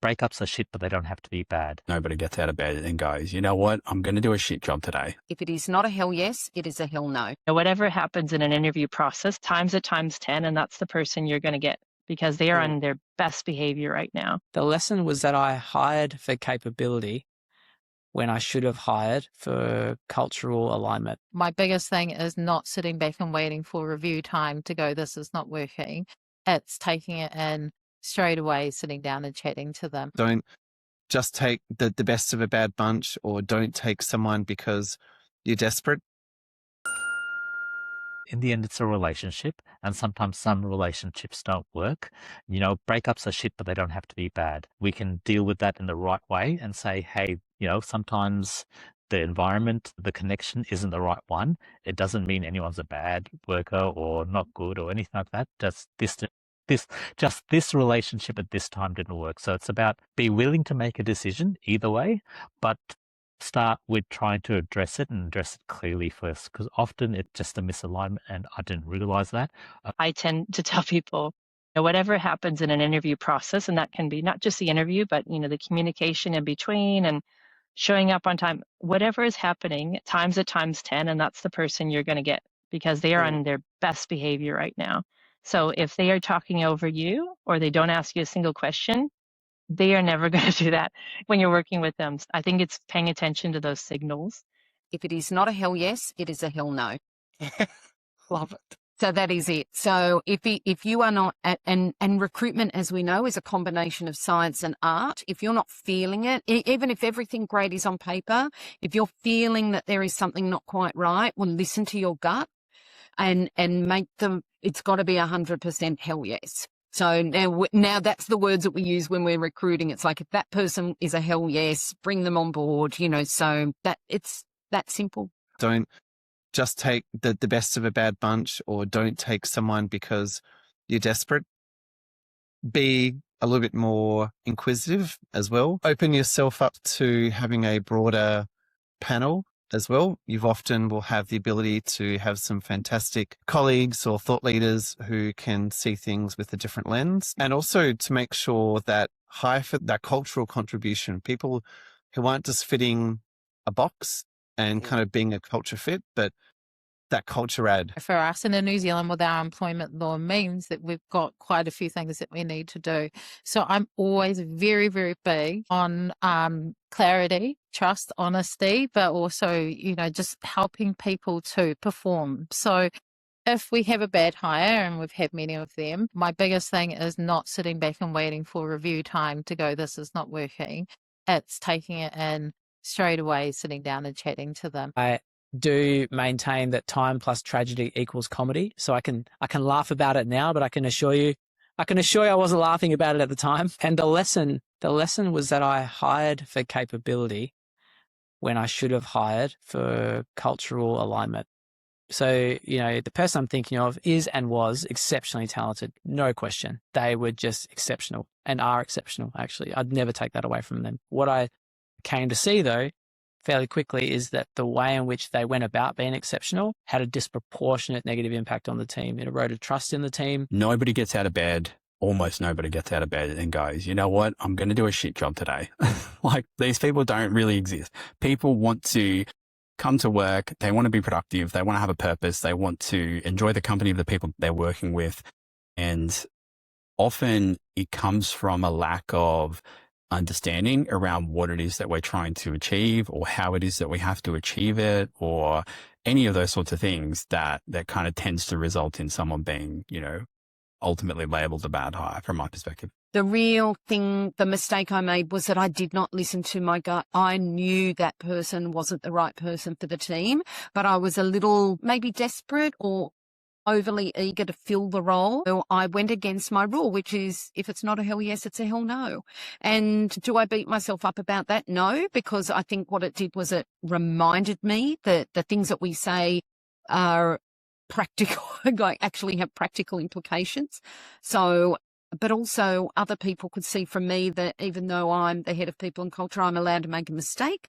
Breakups are shit, but they don't have to be bad. Nobody gets out of bed and goes, you know what, I'm going to do a shit job today. If it is not a hell yes, it is a hell no. Whatever happens in an interview process, times it times 10, and that's the person you're going to get because they are on their best behavior right now. The lesson was that I hired for capability when I should have hired for cultural alignment. My biggest thing is not sitting back and waiting for review time to go, this is not working. It's taking it in straight away, sitting down and chatting to them. Don't just take the best of a bad bunch, or don't take someone because you're desperate. In the end, it's a relationship, and sometimes some relationships don't work. Breakups are shit, but they don't have to be bad. We can deal with that in the right way and say, hey, sometimes the environment, the connection isn't the right one. It doesn't mean anyone's a bad worker or not good or anything like that. Just this relationship at this time didn't work. So it's about be willing to make a decision either way, but start with trying to address it and address it clearly first, because often it's just a misalignment and I didn't realize that. I tend to tell people, whatever happens in an interview process, and that can be not just the interview, but the communication in between and showing up on time, whatever is happening, times it times 10, and that's the person you're going to get because they are on their best behavior right now. So if they are talking over you or they don't ask you a single question, they are never going to do that when you're working with them. I think it's paying attention to those signals. If it is not a hell yes, it is a hell no. Love it. So that is it. So if you are not, and recruitment, as we know, is a combination of science and art. If you're not feeling it, even if everything great is on paper, if you're feeling that there is something not quite right, well, listen to your gut and make them, it's got to be 100% hell yes. So now that's the words that we use when we're recruiting. It's like, if that person is a hell yes, bring them on board, so that it's that simple. Don't just take the best of a bad bunch, or don't take someone because you're desperate. Be a little bit more inquisitive as well. Open yourself up to having a broader panel as well. You've often will have the ability to have some fantastic colleagues or thought leaders who can see things with a different lens, and also to make sure that hire for that cultural contribution, people who aren't just fitting a box and kind of being a culture fit, but that culture add. For us in New Zealand with our employment law means that we've got quite a few things that we need to do. So I'm always very, very big on clarity, trust, honesty, but also, just helping people to perform. So if we have a bad hire, and we've had many of them, my biggest thing is not sitting back and waiting for review time to go, this is not working. It's taking it in straight away, sitting down and chatting to them. I do maintain that time plus tragedy equals comedy. So I can laugh about it now, but I can assure you I wasn't laughing about it at the time. And the lesson was that I hired for capability when I should have hired for cultural alignment. So, the person I'm thinking of is and was exceptionally talented. No question. They were just exceptional and are exceptional, actually. I'd never take that away from them. What I came to see, though, fairly quickly, is that the way in which they went about being exceptional had a disproportionate negative impact on the team. It eroded trust in the team. Nobody gets out of bed, almost nobody gets out of bed and goes, you know what, I'm going to do a shit job today. Like, these people don't really exist. People want to come to work. They want to be productive. They want to have a purpose. They want to enjoy the company of the people they're working with. And often it comes from a lack of understanding around what it is that we're trying to achieve, or how it is that we have to achieve it, or any of those sorts of things that kind of tends to result in someone being, ultimately labeled a bad hire from my perspective. The real thing, the mistake I made was that I did not listen to my gut. I knew that person wasn't the right person for the team, but I was a little maybe desperate or overly eager to fill the role. So I went against my rule, which is, if it's not a hell yes, it's a hell no. And do I beat myself up about that? No, because I think what it did was it reminded me that the things that we say are practical, like actually have practical implications. So, but also other people could see from me that even though I'm the head of people and culture, I'm allowed to make a mistake.